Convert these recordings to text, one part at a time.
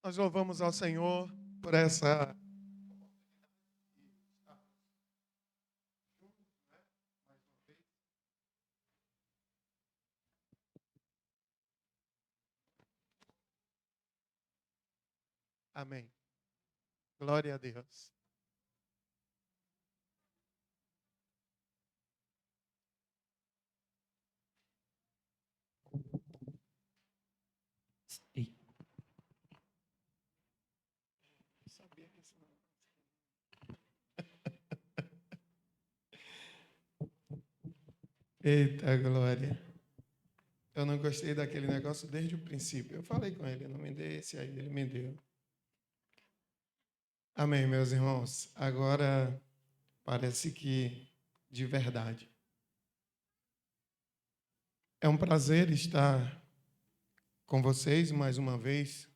Nós louvamos ao Senhor por essa. Amém. Glória a Deus. Ei, Sabia que esse não- Eita glória. Eu não gostei daquele negócio desde o princípio. Eu falei com ele, não me dê esse aí, ele me deu. Amém, meus irmãos. Agora parece que de verdade. É um prazer estar com vocês mais uma vez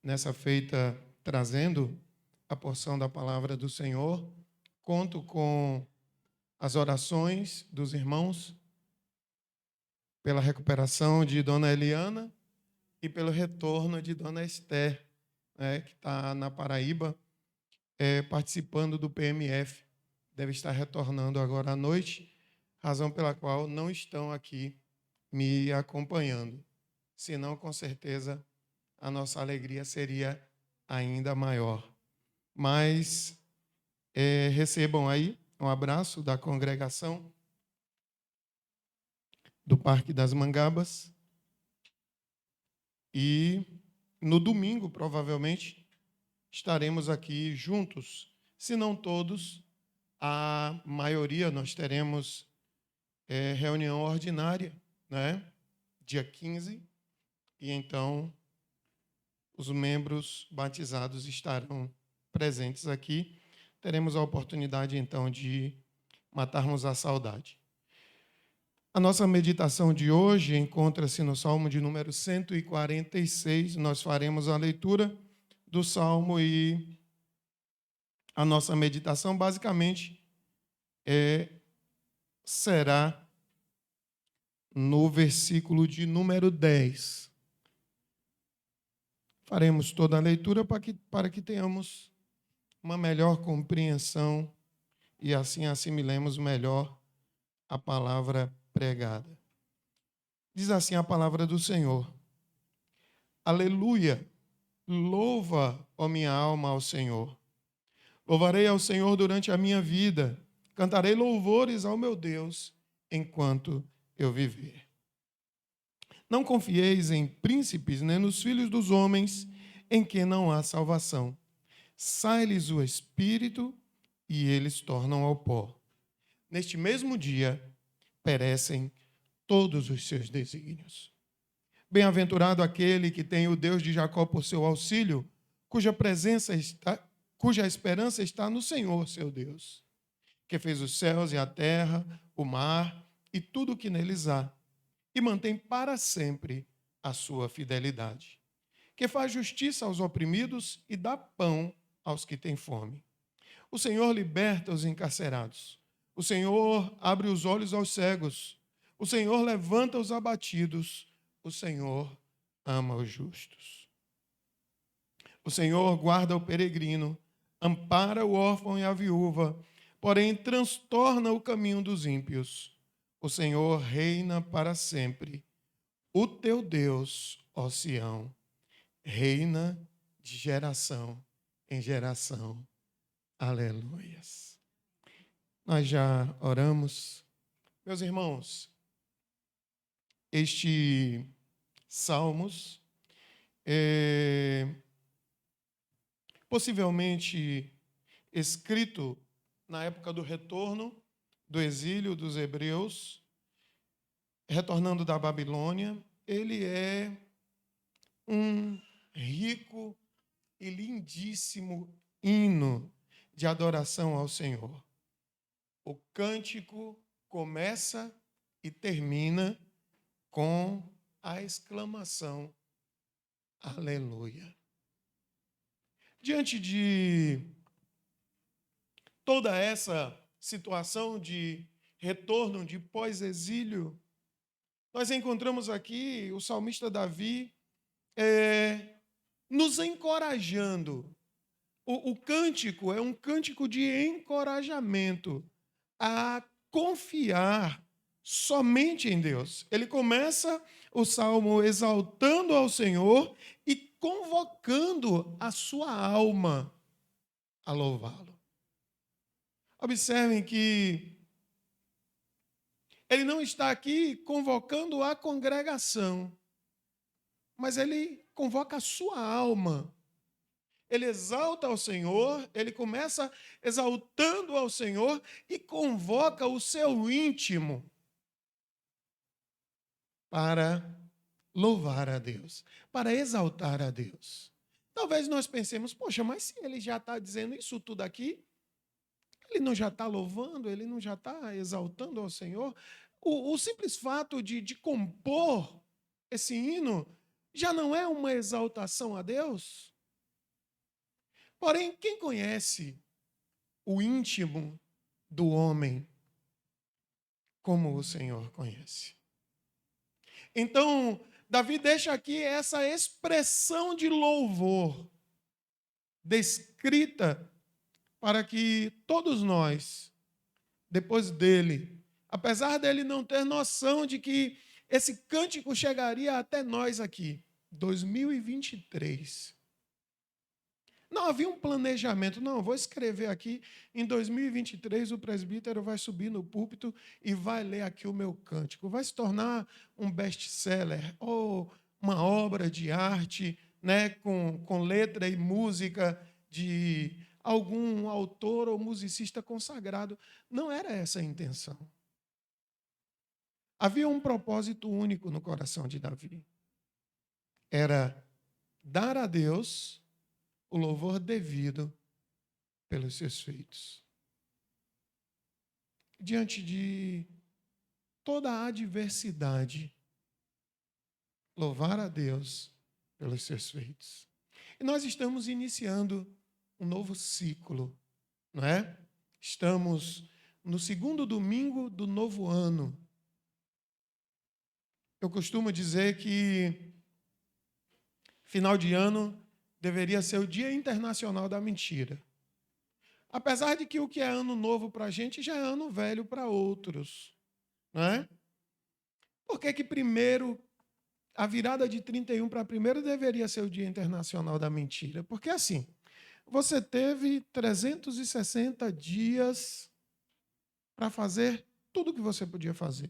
nessa feita trazendo a porção da palavra do Senhor. Conto com as orações dos irmãos pela recuperação de Dona Eliana e pelo retorno de Dona Esther, que está na Paraíba, participando do PMF. Deve estar retornando agora à noite, razão pela qual não estão aqui me acompanhando. Senão, com certeza, a nossa alegria seria ainda maior. Mas recebam aí um abraço da congregação do Parque das Mangabas. E no domingo, provavelmente, estaremos aqui juntos. Se não todos, a maioria nós teremos reunião ordinária, né? Dia 15. E então os membros batizados estarão presentes aqui. Teremos a oportunidade, então, de matarmos a saudade. A nossa meditação de hoje encontra-se no Salmo de número 146. Nós faremos a leitura do Salmo e a nossa meditação basicamente será no versículo de número 10. Faremos toda a leitura para que tenhamos uma melhor compreensão e assim assimilemos melhor a palavra pregada. Diz assim a palavra do Senhor: Aleluia! Louva, ó minha alma, ao Senhor. Louvarei ao Senhor durante a minha vida. Cantarei louvores ao meu Deus enquanto eu viver. Não confieis em príncipes, nem nos filhos dos homens, em que não há salvação. Sai-lhes o espírito e eles tornam ao pó. Neste mesmo dia perecem todos os seus desígnios. Bem-aventurado aquele que tem o Deus de Jacó por seu auxílio, cuja esperança está no Senhor, seu Deus, que fez os céus e a terra, o mar e tudo o que neles há, e mantém para sempre a sua fidelidade, que faz justiça aos oprimidos e dá pão aos que têm fome. O Senhor liberta os encarcerados. O Senhor abre os olhos aos cegos. O Senhor levanta os abatidos. O Senhor ama os justos. O Senhor guarda o peregrino, ampara o órfão e a viúva, porém transtorna o caminho dos ímpios. O Senhor reina para sempre. O teu Deus, ó Sião, reina de geração em geração. Aleluias. Nós já oramos. Meus irmãos, este Salmos possivelmente escrito na época do retorno do exílio dos hebreus, retornando da Babilônia. Ele é um rico e lindíssimo hino de adoração ao Senhor. O cântico começa e termina com a exclamação Aleluia. Diante de toda essa situação de retorno, de pós-exílio, nós encontramos aqui o salmista Davi nos encorajando. O cântico é um cântico de encorajamento a confiar somente em Deus. Ele começa o salmo exaltando ao Senhor e convocando a sua alma a louvá-lo. Observem que ele não está aqui convocando a congregação, mas ele convoca a sua alma. Ele exalta ao Senhor, ele começa exaltando ao Senhor e convoca o seu íntimo para louvar a Deus, para exaltar a Deus. Talvez nós pensemos, poxa, mas se ele já está dizendo isso tudo aqui, ele não já está louvando, ele não já está exaltando ao Senhor? O simples fato de compor esse hino já não é uma exaltação a Deus? Porém, quem conhece o íntimo do homem como o Senhor conhece? Então, Davi deixa aqui essa expressão de louvor descrita para que todos nós, depois dele, apesar dele não ter noção de que esse cântico chegaria até nós aqui, 2023. Não havia um planejamento, não, vou escrever aqui, em 2023 o presbítero vai subir no púlpito e vai ler aqui o meu cântico. Vai se tornar um best-seller ou uma obra de arte, né, com letra e música de algum autor ou musicista consagrado. Não era essa a intenção. Havia um propósito único no coração de Davi. Era dar a Deus o louvor devido pelos seus feitos. Diante de toda a adversidade, louvar a Deus pelos seus feitos. E nós estamos iniciando um novo ciclo, não é? Estamos no segundo domingo do novo ano. Eu costumo dizer que final de ano deveria ser o Dia Internacional da Mentira. Apesar de que o que é ano novo para a gente já é ano velho para outros. Não é? Por que primeiro, a virada de 31 para primeiro deveria ser o Dia Internacional da Mentira? Porque assim, você teve 360 dias para fazer tudo o que você podia fazer.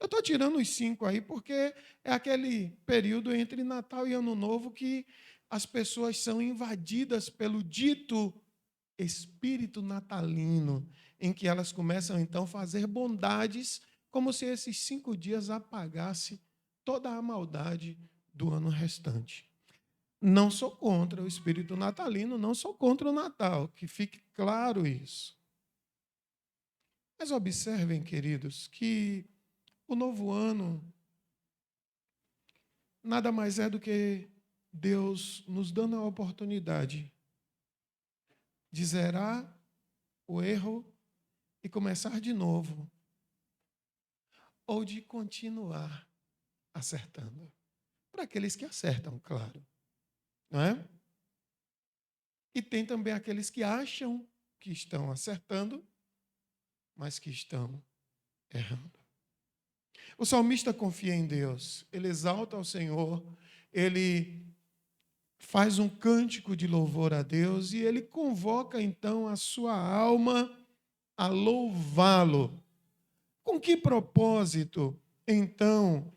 Eu estou tirando os 5 aí porque é aquele período entre Natal e Ano Novo que as pessoas são invadidas pelo dito espírito natalino, em que elas começam, então, a fazer bondades, como se esses 5 dias apagassem toda a maldade do ano restante. Não sou contra o espírito natalino, não sou contra o Natal, que fique claro isso. Mas observem, queridos, que o novo ano nada mais é do que Deus nos dando a oportunidade de zerar o erro e começar de novo, ou de continuar acertando. Para aqueles que acertam, claro. Não é? E tem também aqueles que acham que estão acertando, mas que estão errando. O salmista confia em Deus, ele exalta ao Senhor, ele faz um cântico de louvor a Deus e ele convoca então a sua alma a louvá-lo. Com que propósito, então,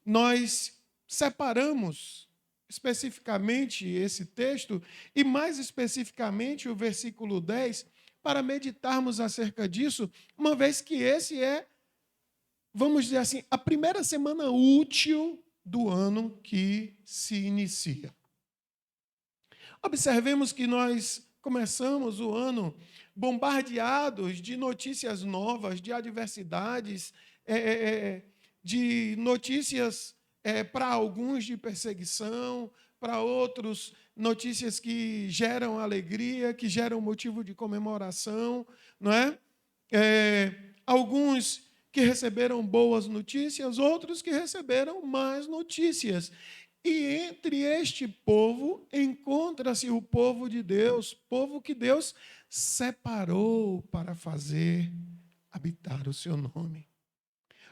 nós separamos especificamente esse texto e mais especificamente o versículo 10 para meditarmos acerca disso, uma vez que esse é, vamos dizer assim, a primeira semana útil do ano que se inicia. Observemos que nós começamos o ano bombardeados de notícias novas, de adversidades, de notícias para alguns de perseguição, para outros notícias que geram alegria, que geram motivo de comemoração, não é? Alguns que receberam boas notícias, outros que receberam más notícias. E entre este povo encontra-se o povo de Deus, povo que Deus separou para fazer habitar o seu nome.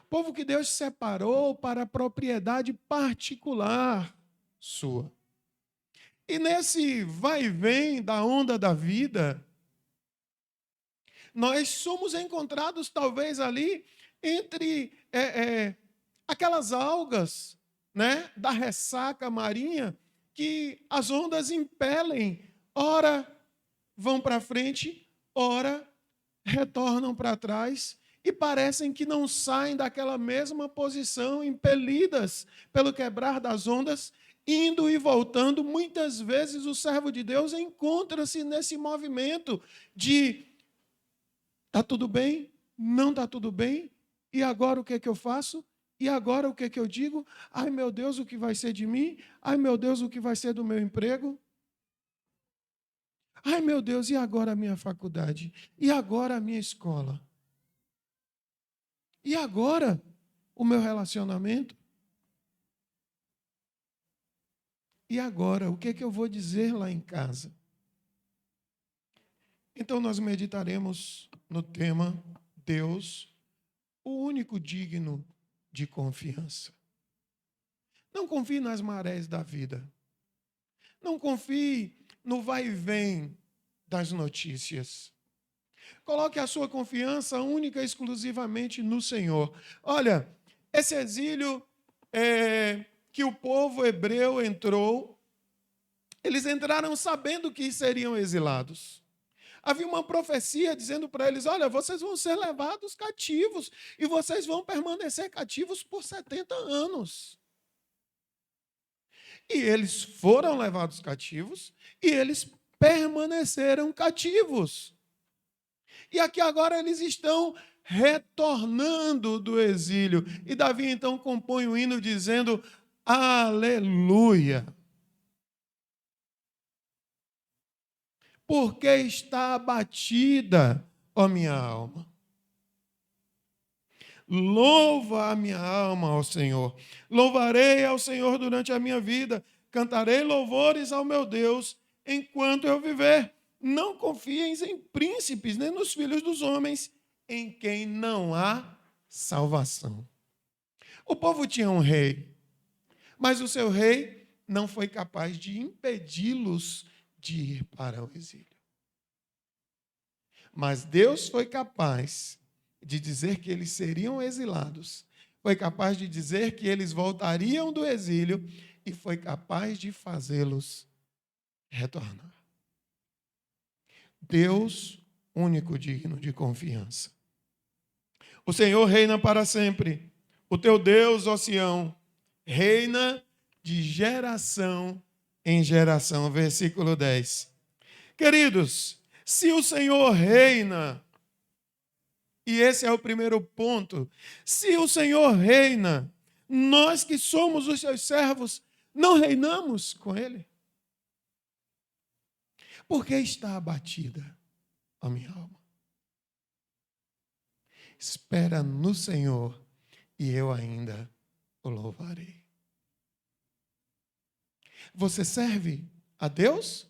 Povo que Deus separou para a propriedade particular sua. E nesse vai e vem da onda da vida, nós somos encontrados talvez ali entre aquelas algas, né, da ressaca marinha que as ondas impelem, ora vão para frente, ora retornam para trás e parecem que não saem daquela mesma posição, impelidas pelo quebrar das ondas, indo e voltando. Muitas vezes o servo de Deus encontra-se nesse movimento de está tudo bem, não está tudo bem, e agora o que é que eu faço? E agora o que é que eu digo? Ai, meu Deus, o que vai ser de mim? Ai, meu Deus, o que vai ser do meu emprego? Ai, meu Deus, e agora a minha faculdade? E agora a minha escola? E agora o meu relacionamento? E agora, o que é que eu vou dizer lá em casa? Então nós meditaremos no tema Deus, o único digno de confiança. Não confie nas marés da vida. Não confie no vai e vem das notícias. Coloque a sua confiança única e exclusivamente no Senhor. Olha, esse exílio que o povo hebreu entrou, eles entraram sabendo que seriam exilados. Havia uma profecia dizendo para eles, olha, vocês vão ser levados cativos e vocês vão permanecer cativos por 70 anos. E eles foram levados cativos e eles permaneceram cativos. E aqui agora eles estão retornando do exílio. E Davi então compõe o hino dizendo, aleluia. Porque está abatida, ó minha alma. Louva a minha alma ao Senhor. Louvarei ao Senhor durante a minha vida. Cantarei louvores ao meu Deus enquanto eu viver. Não confieis em príncipes, nem nos filhos dos homens, em quem não há salvação. O povo tinha um rei, mas o seu rei não foi capaz de impedi-los de ir para o exílio. Mas Deus foi capaz de dizer que eles seriam exilados, foi capaz de dizer que eles voltariam do exílio e foi capaz de fazê-los retornar. Deus, único digno de confiança. O Senhor reina para sempre. O teu Deus, ó Sião, reina de geração em geração. Versículo 10. Queridos, se o Senhor reina, e esse é o primeiro ponto, se o Senhor reina, nós que somos os seus servos, não reinamos com Ele? Porque está abatida a minha alma. Espera no Senhor e eu ainda o louvarei. Você serve a Deus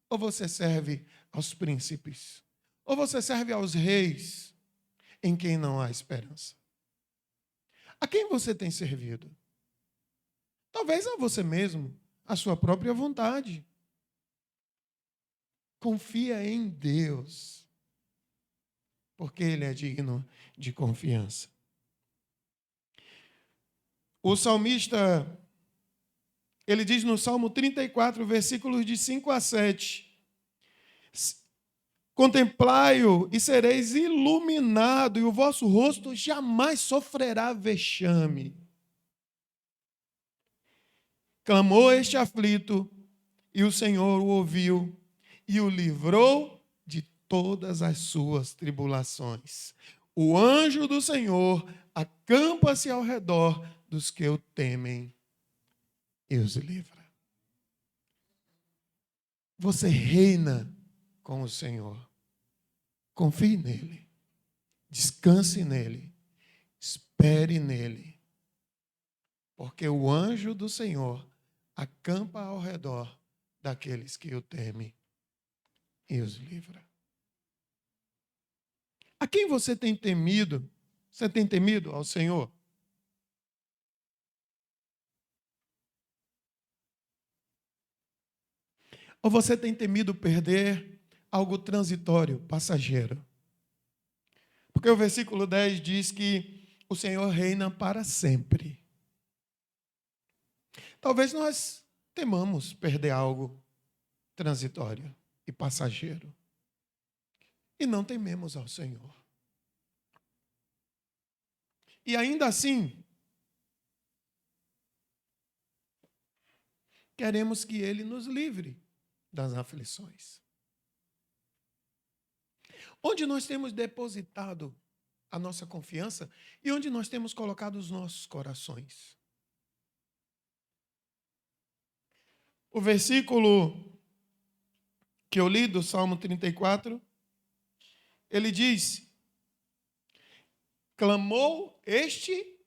ou você serve aos príncipes? Ou você serve aos reis em quem não há esperança? A quem você tem servido? Talvez a você mesmo, a sua própria vontade. Confia em Deus, porque Ele é digno de confiança. O salmista, ele diz no Salmo 34, versículos de 5 a 7, contemplai-o e sereis iluminado, e o vosso rosto jamais sofrerá vexame. Clamou este aflito, e o Senhor o ouviu, e o livrou de todas as suas tribulações. O anjo do Senhor acampa-se ao redor dos que o temem e os livra. Você reina com o Senhor. Confie nele. Descanse nele. Espere nele. Porque o anjo do Senhor acampa ao redor daqueles que o temem e os livra. A quem você tem temido? Você tem temido ao Senhor? Ou você tem temido perder algo transitório, passageiro? Porque o versículo 10 diz que o Senhor reina para sempre. Talvez nós temamos perder algo transitório e passageiro. E não tememos ao Senhor. E ainda assim, queremos que Ele nos livre das aflições. Onde nós temos depositado a nossa confiança e onde nós temos colocado os nossos corações. O versículo que eu li do Salmo 34, ele diz: clamou este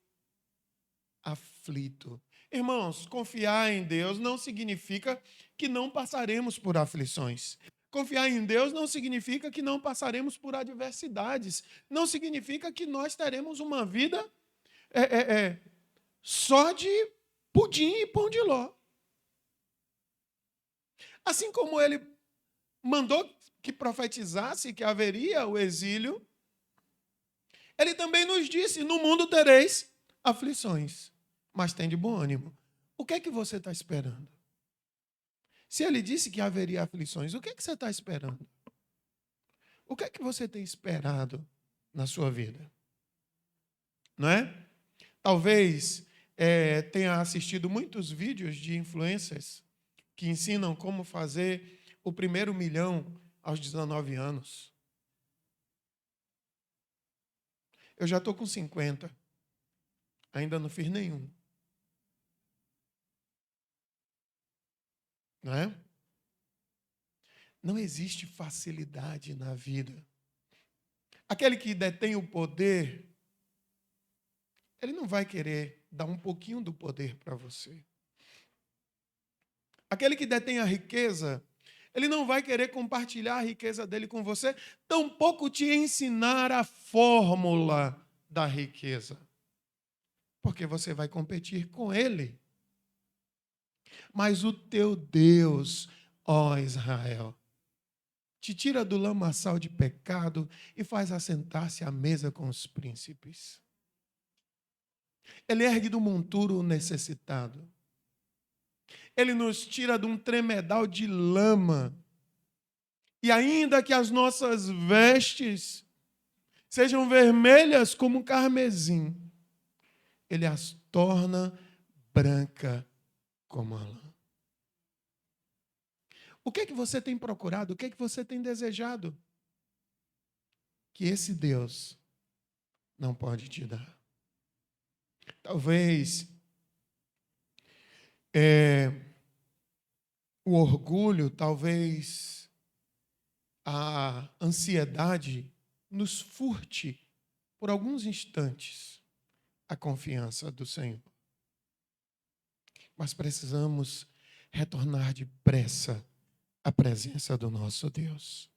aflito. Irmãos, confiar em Deus não significa que não passaremos por aflições. Confiar em Deus não significa que não passaremos por adversidades. Não significa que nós teremos uma vida só de pudim e pão de ló. Assim como ele mandou que profetizasse que haveria o exílio, ele também nos disse: no mundo tereis aflições, mas tem de bom ânimo. O que é que você está esperando? Se ele disse que haveria aflições, o que é que você está esperando? O que é que você tem esperado na sua vida? Não é? Talvez tenha assistido muitos vídeos de influencers que ensinam como fazer o primeiro 1 milhão aos 19 anos. Eu já estou com 50. Ainda não fiz nenhum. Não é? Não existe facilidade na vida. Aquele que detém o poder, ele não vai querer dar um pouquinho do poder para você. Aquele que detém a riqueza, ele não vai querer compartilhar a riqueza dele com você, tampouco te ensinar a fórmula da riqueza. Porque você vai competir com ele. Mas o teu Deus, ó Israel, te tira do lamaçal de pecado e faz assentar-se à mesa com os príncipes. Ele ergue do monturo o necessitado. Ele nos tira de um tremedal de lama. E ainda que as nossas vestes sejam vermelhas como carmesim, ele as torna branca como a lã. O que é que você tem procurado? O que é que você tem desejado? Que esse Deus não pode te dar. Talvez o orgulho, talvez a ansiedade nos furte por alguns instantes a confiança do Senhor. Mas precisamos retornar depressa à presença do nosso Deus.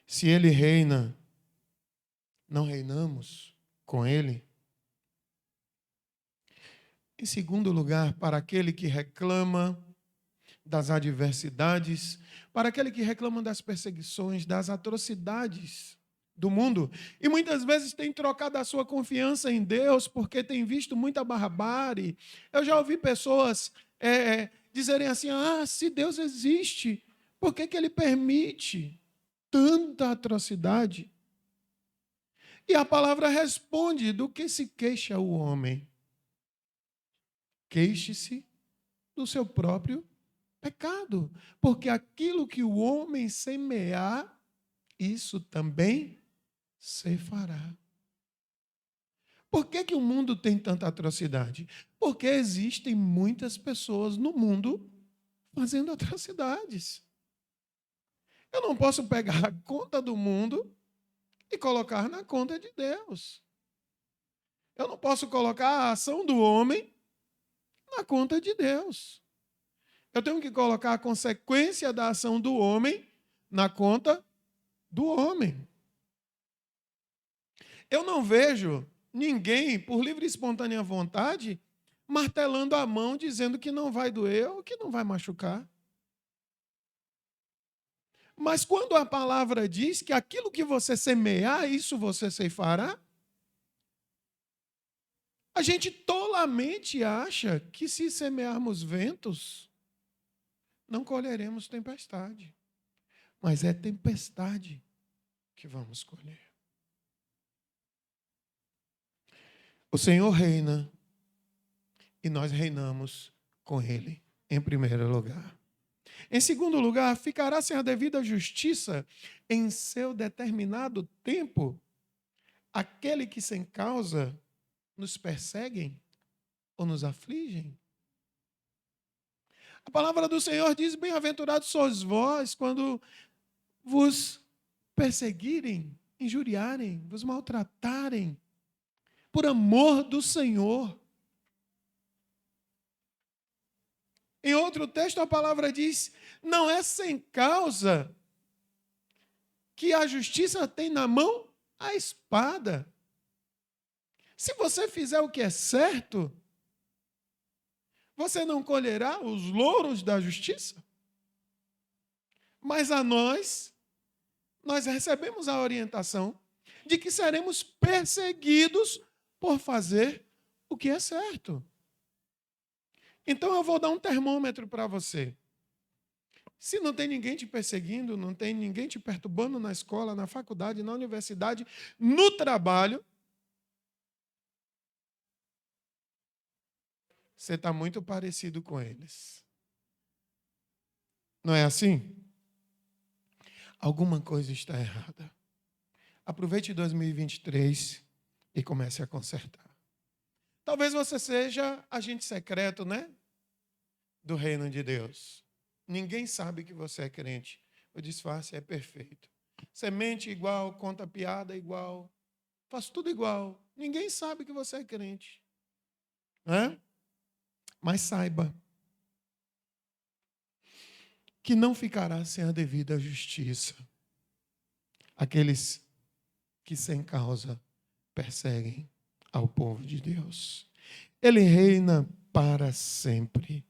Se Ele reina, não reinamos com Ele? Em segundo lugar, para aquele que reclama das adversidades, para aquele que reclama das perseguições, das atrocidades do mundo, e muitas vezes tem trocado a sua confiança em Deus porque tem visto muita barbárie. Eu já ouvi pessoas dizerem assim: se Deus existe, por que Ele permite tanta atrocidade? E a palavra responde: do que se queixa o homem? Queixe-se do seu próprio pecado, porque aquilo que o homem semear, isso também se fará. Por que o mundo tem tanta atrocidade? Porque existem muitas pessoas no mundo fazendo atrocidades. Eu não posso pegar a conta do mundo e colocar na conta de Deus. Eu não posso colocar a ação do homem na conta de Deus. Eu tenho que colocar a consequência da ação do homem na conta do homem. Eu não vejo ninguém, por livre e espontânea vontade, martelando a mão, dizendo que não vai doer ou que não vai machucar. Mas quando a palavra diz que aquilo que você semear, isso você ceifará, a gente tolamente acha que se semearmos ventos, não colheremos tempestade. Mas é tempestade que vamos colher. O Senhor reina e nós reinamos com Ele, em primeiro lugar. Em segundo lugar, ficará sem a devida justiça em seu determinado tempo aquele que sem causa nos perseguem ou nos afligem? A palavra do Senhor diz: bem-aventurados sois vós quando vos perseguirem, injuriarem, vos maltratarem, por amor do Senhor. Em outro texto, a palavra diz: não é sem causa que a justiça tem na mão a espada. Se você fizer o que é certo, você não colherá os louros da justiça? Mas a nós recebemos a orientação de que seremos perseguidos por fazer o que é certo. Então eu vou dar um termômetro para você. Se não tem ninguém te perseguindo, não tem ninguém te perturbando na escola, na faculdade, na universidade, no trabalho, você está muito parecido com eles. Não é assim? Alguma coisa está errada. Aproveite 2023 e comece a consertar. Talvez você seja agente secreto, né? Do reino de Deus. Ninguém sabe que você é crente. O disfarce é perfeito. Você mente igual, conta piada igual, faz tudo igual. Ninguém sabe que você é crente. Né? Mas saiba que não ficará sem a devida justiça aqueles que sem causa perseguem ao povo de Deus. Ele reina para sempre.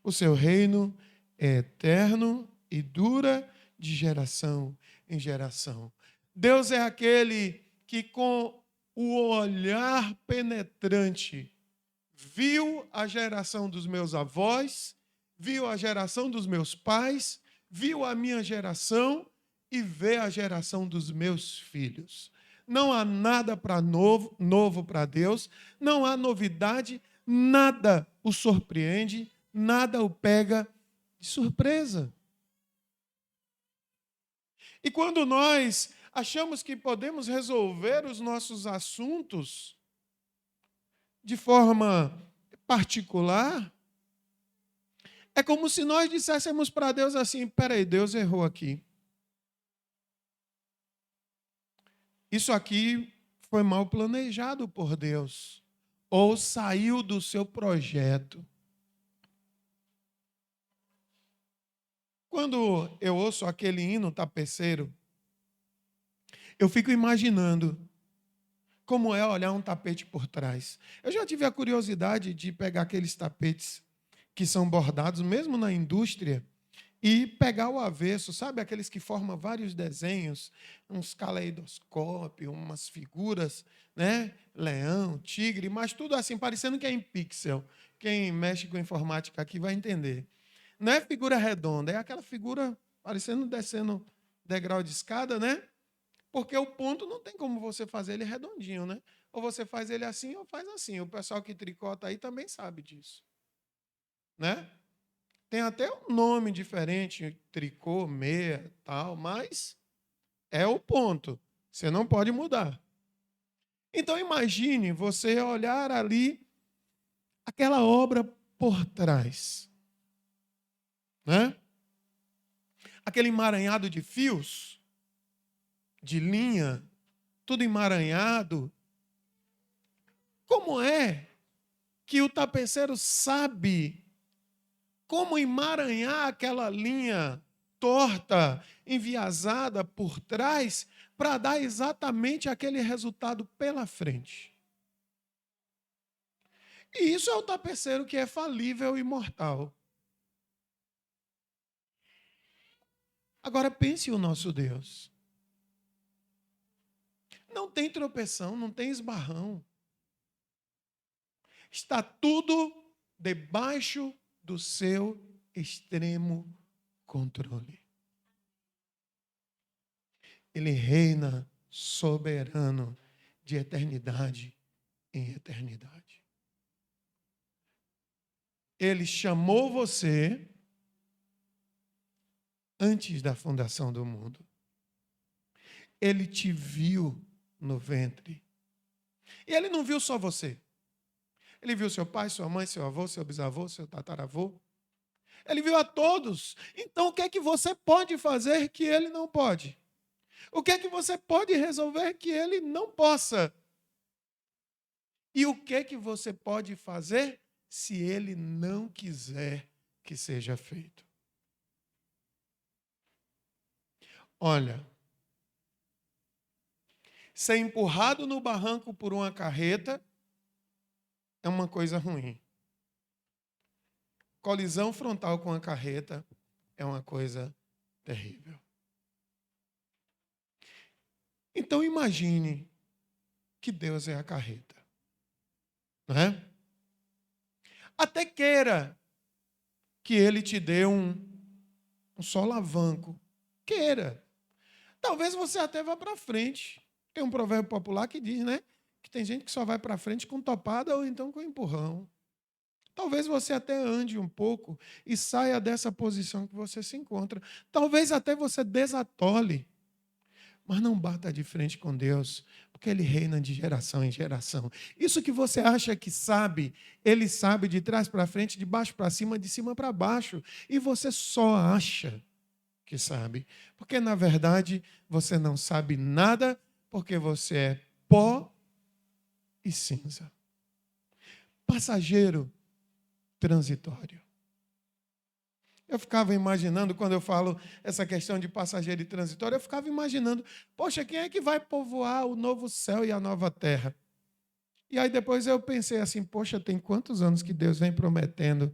O seu reino é eterno e dura de geração em geração. Deus é aquele que, com o olhar penetrante, viu a geração dos meus avós, viu a geração dos meus pais, viu a minha geração e vê a geração dos meus filhos. Não há nada para novo para Deus, não há novidade, nada o surpreende, nada o pega de surpresa. E quando nós achamos que podemos resolver os nossos assuntos de forma particular, é como se nós disséssemos para Deus assim: peraí, Deus errou aqui. Isso aqui foi mal planejado por Deus, ou saiu do seu projeto. Quando eu ouço aquele hino tapeceiro, eu fico imaginando como é olhar um tapete por trás. Eu já tive a curiosidade de pegar aqueles tapetes que são bordados, mesmo na indústria, e pegar o avesso, sabe? Aqueles que formam vários desenhos, uns caleidoscópios, umas figuras, né? Leão, tigre, mas tudo assim, parecendo que é em pixel. Quem mexe com informática aqui vai entender. Não é figura redonda, é aquela figura parecendo descendo degrau de escada, né? Porque o ponto não tem como você fazer ele redondinho, né? Ou você faz ele assim ou faz assim. O pessoal que tricota aí também sabe disso. Né? Tem até um nome diferente, tricô, meia, tal, mas é o ponto. Você não pode mudar. Então imagine você olhar ali aquela obra por trás. Né? Aquele emaranhado de fios, de linha, tudo emaranhado. Como é que o tapeceiro sabe como emaranhar aquela linha torta, enviesada por trás, para dar exatamente aquele resultado pela frente. E isso é o tapeceiro que é falível e mortal. Agora pense o nosso Deus. Não tem tropeção, não tem esbarrão. Está tudo debaixo do seu extremo controle. Ele reina soberano de eternidade em eternidade. Ele chamou você antes da fundação do mundo. Ele te viu no ventre. E ele não viu só você. Ele viu seu pai, sua mãe, seu avô, seu bisavô, seu tataravô. Ele viu a todos. Então, o que é que você pode fazer que ele não pode? O que é que você pode resolver que ele não possa? E o que é que você pode fazer se ele não quiser que seja feito? Olha, ser empurrado no barranco por uma carreta é uma coisa ruim. Colisão frontal com a carreta é uma coisa terrível. Então imagine que Deus é a carreta. Não é? Até queira que ele te dê um solavanco. Queira. Talvez você até vá para frente. Tem um provérbio popular que diz, né? Que tem gente que só vai para frente com topada ou então com empurrão. Talvez você até ande um pouco e saia dessa posição que você se encontra. Talvez até você desatole. Mas não bata de frente com Deus, porque Ele reina de geração em geração. Isso que você acha que sabe, Ele sabe de trás para frente, de baixo para cima, de cima para baixo. E você só acha que sabe. Porque, na verdade, você não sabe nada, porque você é pó e cinza. Passageiro transitório. Eu ficava imaginando, quando eu falo essa questão de passageiro e transitório, eu ficava imaginando, poxa, quem é que vai povoar o novo céu e a nova terra? E aí depois eu pensei assim, poxa, tem quantos anos que Deus vem prometendo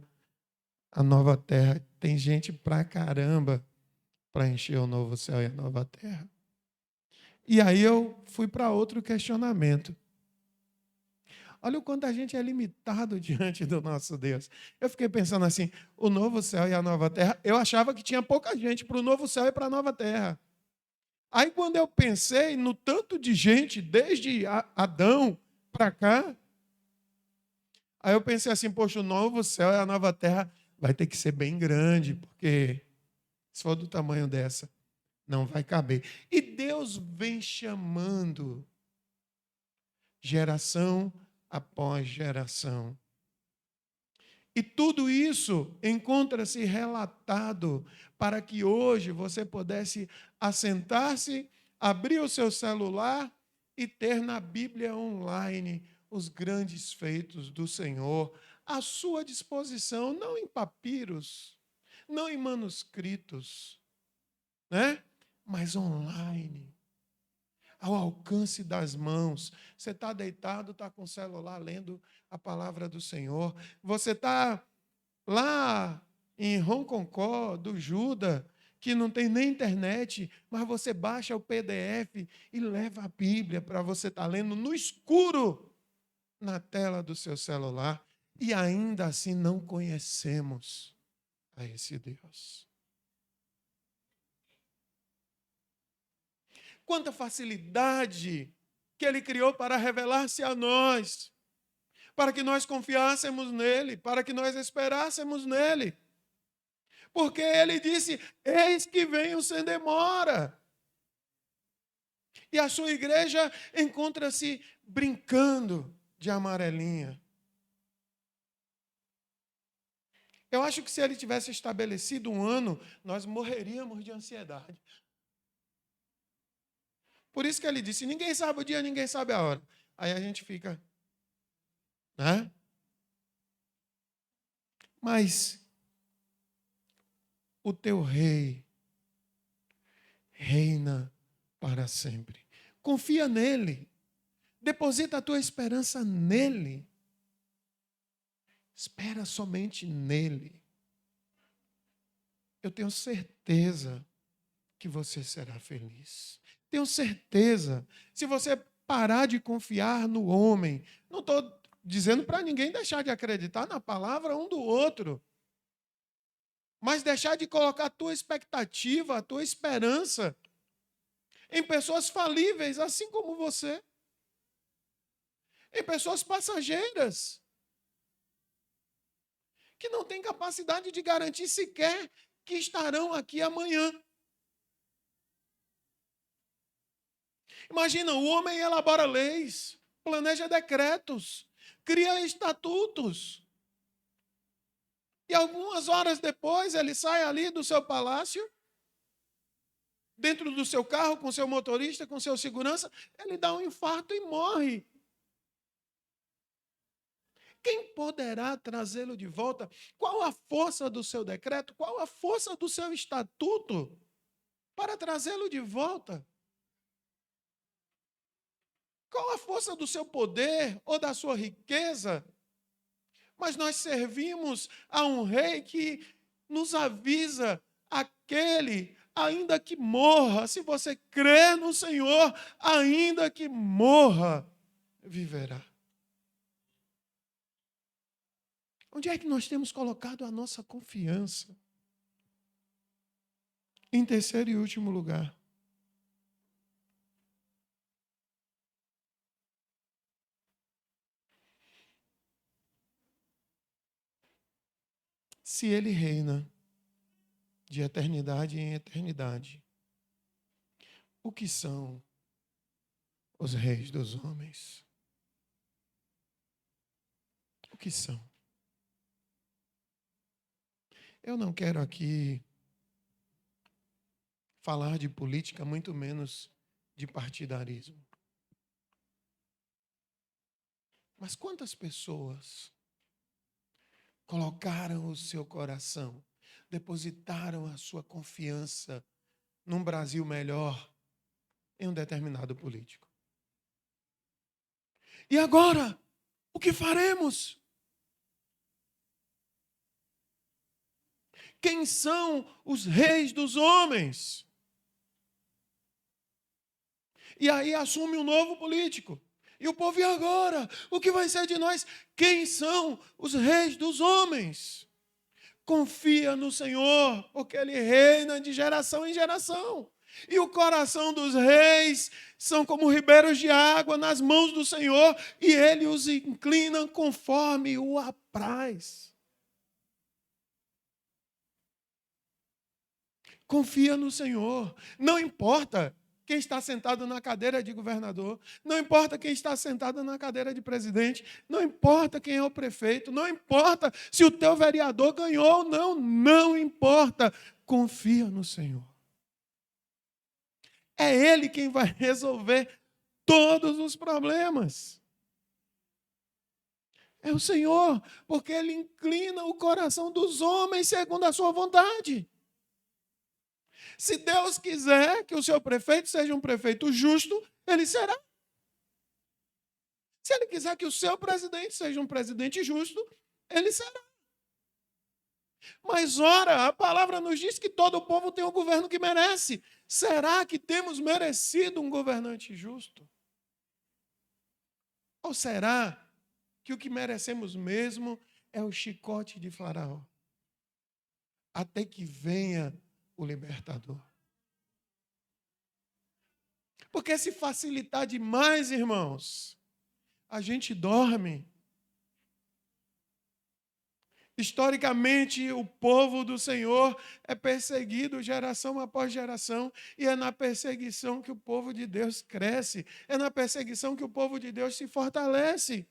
a nova terra? Tem gente pra caramba para encher o novo céu e a nova terra. E aí eu fui para outro questionamento. Olha o quanto a gente é limitado diante do nosso Deus. Eu fiquei pensando assim, o novo céu e a nova terra, eu achava que tinha pouca gente para o novo céu e para a nova terra. Aí quando eu pensei no tanto de gente, desde Adão para cá, aí eu pensei assim, poxa, o novo céu e a nova terra vai ter que ser bem grande, porque se for do tamanho dessa, não vai caber. E Deus vem chamando geração após geração. E tudo isso encontra-se relatado para que hoje você pudesse assentar-se, abrir o seu celular e ter na Bíblia online os grandes feitos do Senhor à sua disposição, não em papiros, não em manuscritos, né? Mas online, ao alcance das mãos. Você está deitado, está com o celular lendo a palavra do Senhor. Você está lá em Hong Kong, do Juda, que não tem nem internet, mas você baixa o PDF e leva a Bíblia para você estar lendo no escuro na tela do seu celular. E ainda assim não conhecemos a esse Deus. Quanta facilidade que Ele criou para revelar-se a nós, para que nós confiássemos nele, para que nós esperássemos nele. Porque Ele disse, eis que venho sem demora. E a sua igreja encontra-se brincando de amarelinha. Eu acho que se Ele tivesse estabelecido um ano, nós morreríamos de ansiedade. Por isso que Ele disse, ninguém sabe o dia, ninguém sabe a hora. Aí a gente fica, né? Mas o teu rei reina para sempre. Confia nele. Deposita a tua esperança nele. Espera somente nele. Eu tenho certeza que você será feliz. Tenho certeza. Se você parar de confiar no homem, não estou dizendo para ninguém deixar de acreditar na palavra um do outro, mas deixar de colocar a tua expectativa, a tua esperança em pessoas falíveis, assim como você, em pessoas passageiras, que não têm capacidade de garantir sequer que estarão aqui amanhã. Imagina, o homem elabora leis, planeja decretos, cria estatutos. E algumas horas depois ele sai ali do seu palácio, dentro do seu carro, com seu motorista, com seu segurança, ele dá um infarto e morre. Quem poderá trazê-lo de volta? Qual a força do seu decreto? Qual a força do seu estatuto para trazê-lo de volta? Qual a força do seu poder ou da sua riqueza? Mas nós servimos a um rei que nos avisa: aquele, ainda que morra, se você crê no Senhor, ainda que morra, viverá. Onde é que nós temos colocado a nossa confiança? Em terceiro e último lugar, se ele reina de eternidade em eternidade, o que são os reis dos homens? O que são? Eu não quero aqui falar de política, muito menos de partidarismo. Mas quantas pessoas colocaram o seu coração, depositaram a sua confiança num Brasil melhor em um determinado político? E agora, o que faremos? Quem são os reis dos homens? E aí assume um novo político. E o povo, e agora? O que vai ser de nós? Quem são os reis dos homens? Confia no Senhor, porque Ele reina de geração em geração. E o coração dos reis são como ribeiros de água nas mãos do Senhor, e Ele os inclina conforme o apraz. Confia no Senhor. Não importa quem está sentado na cadeira de governador, não importa quem está sentado na cadeira de presidente, não importa quem é o prefeito, não importa se o teu vereador ganhou ou não, não importa. Confia no Senhor. É Ele quem vai resolver todos os problemas. É o Senhor, porque Ele inclina o coração dos homens segundo a sua vontade. Se Deus quiser que o seu prefeito seja um prefeito justo, ele será. Se Ele quiser que o seu presidente seja um presidente justo, ele será. Mas, ora, a palavra nos diz que todo o povo tem o governo que merece. Será que temos merecido um governante justo? Ou será que o que merecemos mesmo é o chicote de Faraó? Até que venha o libertador. Porque se facilitar demais, irmãos, a gente dorme. Historicamente, o povo do Senhor é perseguido geração após geração, e é na perseguição que o povo de Deus cresce, é na perseguição que o povo de Deus se fortalece.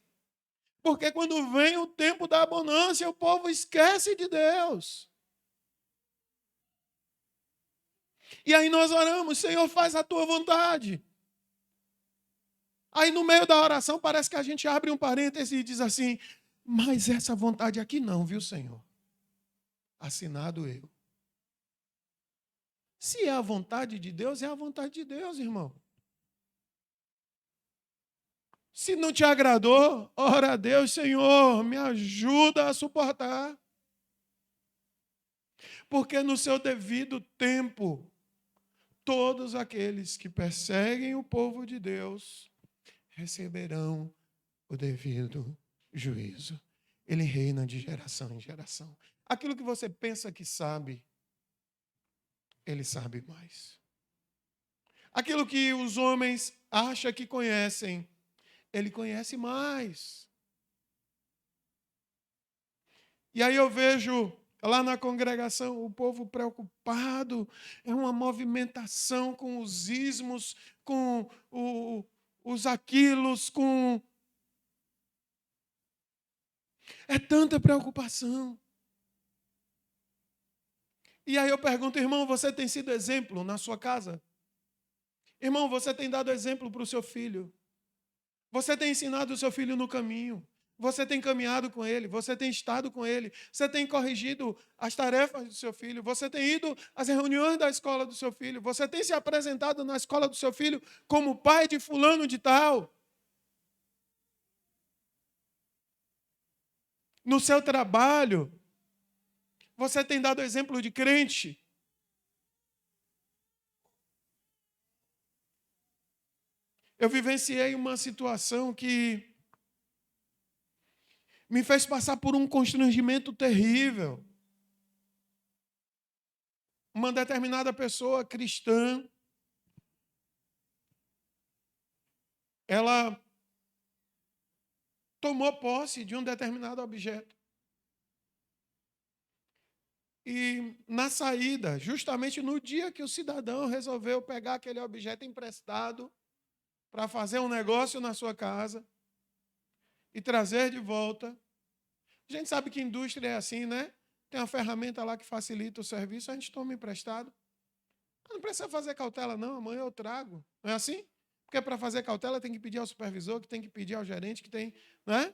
Porque quando vem o tempo da abundância, o povo esquece de Deus. E aí nós oramos: Senhor, faz a tua vontade. Aí no meio da oração parece que a gente abre um parêntese e diz assim: mas essa vontade aqui não, viu, Senhor? assinado eu. Se é a vontade de Deus, é a vontade de Deus, irmão. Se não te agradou, ora a Deus, Senhor, me ajuda a suportar. Porque no seu devido tempo, todos aqueles que perseguem o povo de Deus receberão o devido juízo. Ele reina de geração em geração. Aquilo que você pensa que sabe, ele sabe mais. Aquilo que os homens acham que conhecem, ele conhece mais. E aí eu vejo lá na congregação o povo preocupado, é uma movimentação com os ismos, com os aquilos, com... É tanta preocupação. E aí eu pergunto, irmão, você tem sido exemplo na sua casa? Irmão, você tem dado exemplo para o seu filho? Você tem ensinado o seu filho no caminho? Você tem caminhado com ele? Você tem estado com ele? Você tem corrigido as tarefas do seu filho? Você tem ido às reuniões da escola do seu filho? Você tem se apresentado na escola do seu filho como pai de fulano de tal? No seu trabalho, você tem dado exemplo de crente? Eu vivenciei uma situação que me fez passar por um constrangimento terrível. Uma determinada pessoa cristã, ela tomou posse de um determinado objeto. E na saída, justamente no dia que o cidadão resolveu pegar aquele objeto emprestado para fazer um negócio na sua casa e trazer de volta. A gente sabe que indústria é assim, né? Tem uma ferramenta lá que facilita o serviço, a gente toma emprestado. Não precisa fazer cautela, não, amanhã eu trago. Não é assim? Porque para fazer cautela tem que pedir ao supervisor, que tem que pedir ao gerente, que tem, né?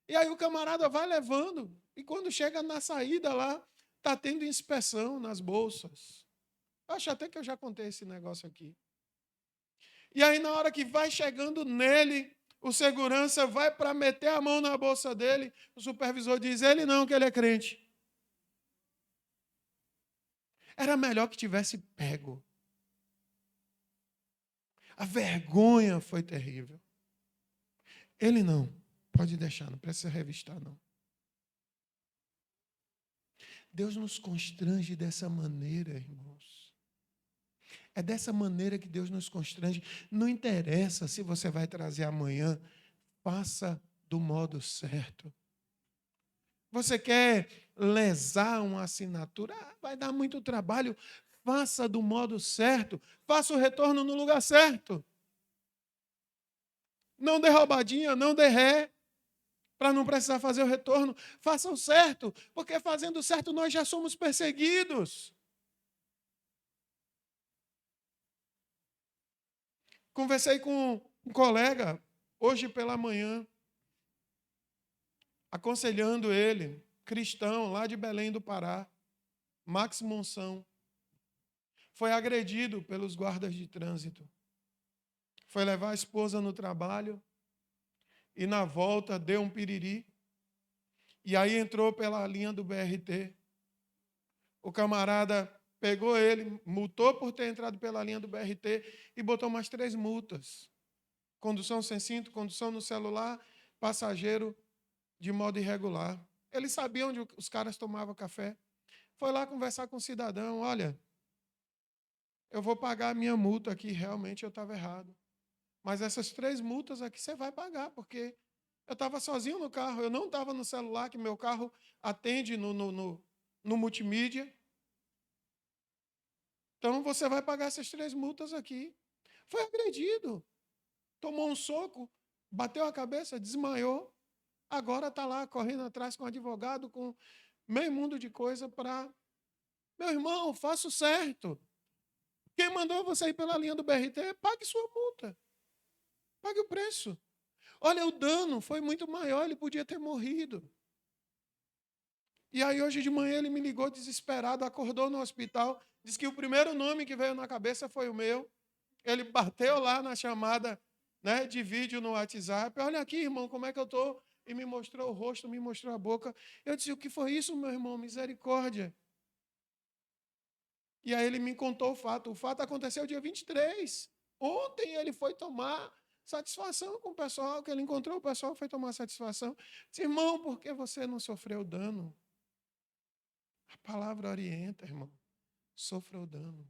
E aí o camarada vai levando, e quando chega na saída lá, está tendo inspeção nas bolsas. Eu acho até que eu já contei esse negócio aqui. E aí na hora que vai chegando nele, o segurança vai para meter a mão na bolsa dele, o supervisor diz, ele não, que ele é crente. Era melhor que tivesse pego. A vergonha foi terrível. Ele não, pode deixar, não precisa revistar, não. Deus nos constrange dessa maneira, irmãos. É dessa maneira que Deus nos constrange. Não interessa se você vai trazer amanhã, faça do modo certo. Você quer lesar uma assinatura? Vai dar muito trabalho. Faça do modo certo. Faça o retorno no lugar certo. Não dê roubadinha, não dê ré, para não precisar fazer o retorno. Faça o certo, porque fazendo o certo nós já somos perseguidos. Conversei com um colega hoje pela manhã, aconselhando ele, cristão, lá de Belém do Pará, Max Monção. Foi agredido pelos guardas de trânsito. Foi levar a esposa no trabalho e na volta deu um piriri. E aí entrou pela linha do BRT. O camarada pegou ele, multou por ter entrado pela linha do BRT e botou mais 3 multas. Condução sem cinto, condução no celular, passageiro de modo irregular. Ele sabia onde os caras tomavam café. Foi lá conversar com o cidadão, olha, eu vou pagar a minha multa aqui, realmente eu estava errado. Mas essas 3 multas aqui você vai pagar, porque eu estava sozinho no carro, eu não estava no celular, que meu carro atende no multimídia. Então você vai pagar essas 3 multas aqui. Foi agredido, tomou um soco, bateu a cabeça, desmaiou. Agora está lá correndo atrás com advogado, com meio mundo de coisa para... Meu irmão, faça o certo. Quem mandou você ir pela linha do BRT, pague sua multa. Pague o preço. Olha, o dano foi muito maior, ele podia ter morrido. E aí hoje de manhã ele me ligou desesperado, acordou no hospital, disse que o primeiro nome que veio na cabeça foi o meu. Ele bateu lá na chamada, né, de vídeo no WhatsApp. Olha aqui, irmão, como é que eu estou? E me mostrou o rosto, me mostrou a boca. Eu disse, o que foi isso, meu irmão? Misericórdia. E aí ele me contou o fato. O fato aconteceu dia 23. Ontem ele foi tomar satisfação com o pessoal, que ele encontrou o pessoal, foi tomar satisfação. Disse, irmão, por que você não sofreu dano? A palavra orienta, irmão. Sofreu dano.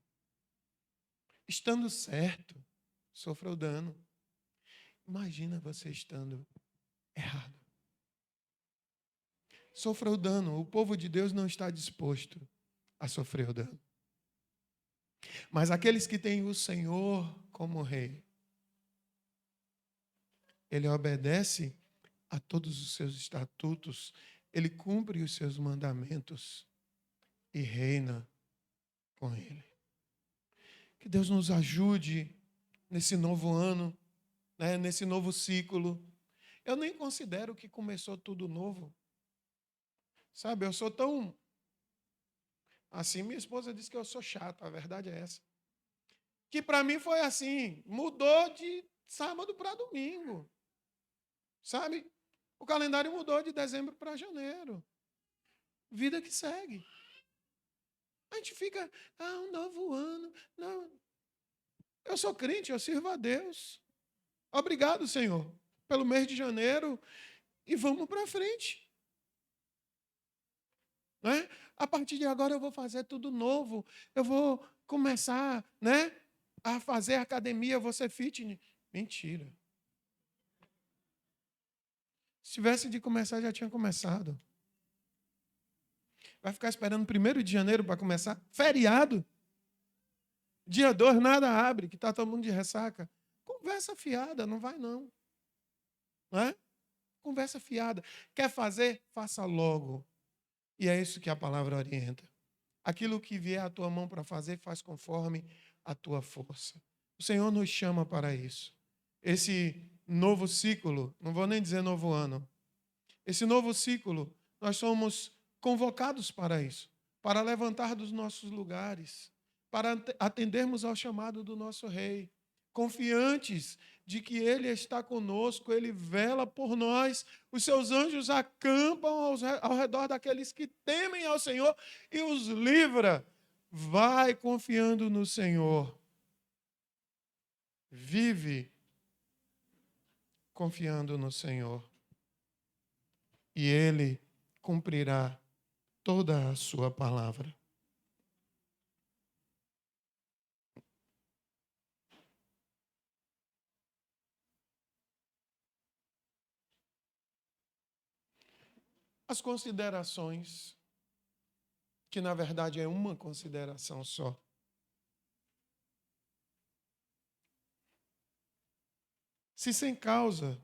Estando certo, sofreu dano. Imagina você estando errado. Sofreu dano. O povo de Deus não está disposto a sofrer o dano. Mas aqueles que têm o Senhor como rei, ele obedece a todos os seus estatutos, ele cumpre os seus mandamentos e reina com ele. Que Deus nos ajude nesse novo ano, né, nesse novo ciclo. Eu nem considero que começou tudo novo. Sabe, eu sou tão... Assim, minha esposa disse que eu sou chato, a verdade é essa. Que para mim foi assim, mudou de sábado para domingo. Sabe? O calendário mudou de dezembro para janeiro. Vida que segue. A gente fica, um novo ano. Não. Eu sou crente, eu sirvo a Deus. Obrigado, Senhor, pelo mês de janeiro. E vamos para frente. Né? A partir de agora eu vou fazer tudo novo. Eu vou começar, né, a fazer academia, vou ser fitness. Mentira. Se tivesse de começar, já tinha começado. Vai ficar esperando 1º de janeiro para começar? Feriado. Dia 2, nada abre, que está todo mundo de ressaca. Conversa fiada, não vai não. Não é? Conversa fiada. Quer fazer? Faça logo. E é isso que a palavra orienta. Aquilo que vier à tua mão para fazer, faz conforme a tua força. O Senhor nos chama para isso. Esse novo ciclo, não vou nem dizer novo ano, esse novo ciclo, nós somos convocados para isso, para levantar dos nossos lugares, para atendermos ao chamado do nosso Rei, confiantes de que Ele está conosco, Ele vela por nós, os seus anjos acampam ao redor daqueles que temem ao Senhor e os livra. Vai confiando no Senhor. Vive confiando no Senhor. E Ele cumprirá toda a sua palavra. As considerações, que na verdade é uma consideração só. Se sem causa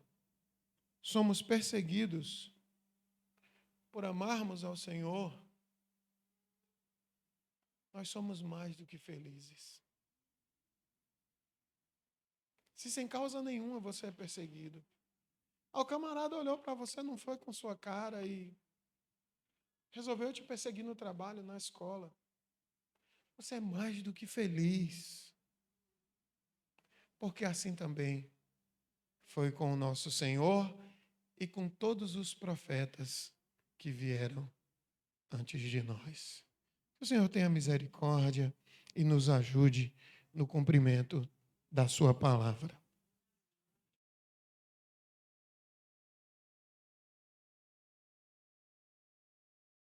somos perseguidos por amarmos ao Senhor, nós somos mais do que felizes. Se sem causa nenhuma você é perseguido, o camarada olhou para você, não foi com sua cara e resolveu te perseguir no trabalho, na escola. Você é mais do que feliz. Porque assim também foi com o nosso Senhor e com todos os profetas que vieram antes de nós. Que o Senhor tenha misericórdia e nos ajude no cumprimento da sua palavra.